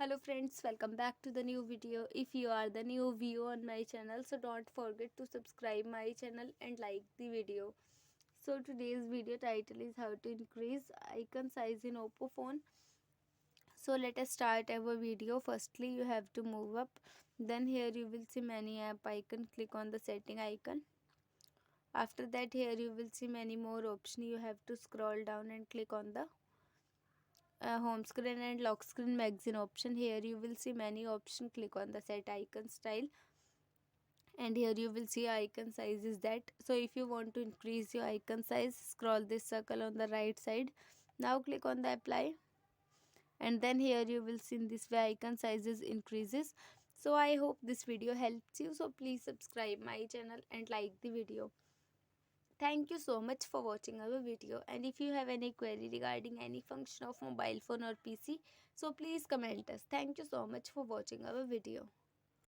Hello friends, welcome back to the new video. If you are the new viewer on my channel, so don't forget to subscribe my channel and like the video. So today's video title is how to increase icon size in oppo phone. So let us start our video. Firstly you have to move up, then here you will see many app icon. Click on the setting icon. After that here you will see many more options. You have to scroll down and click on the home screen and lock screen magazine option. Here you will see many options. Click on the set icon style, and here you will see icon size is that. So if you want to increase your icon size, scroll this circle on the right side. Now click on the apply, and then here you will see in this way icon sizes increases. So I hope this video helps you. So please subscribe my channel and like the video. Thank you so much for watching our video, and if you have any query regarding any function of mobile phone or PC, so please comment us. Thank you so much for watching our video.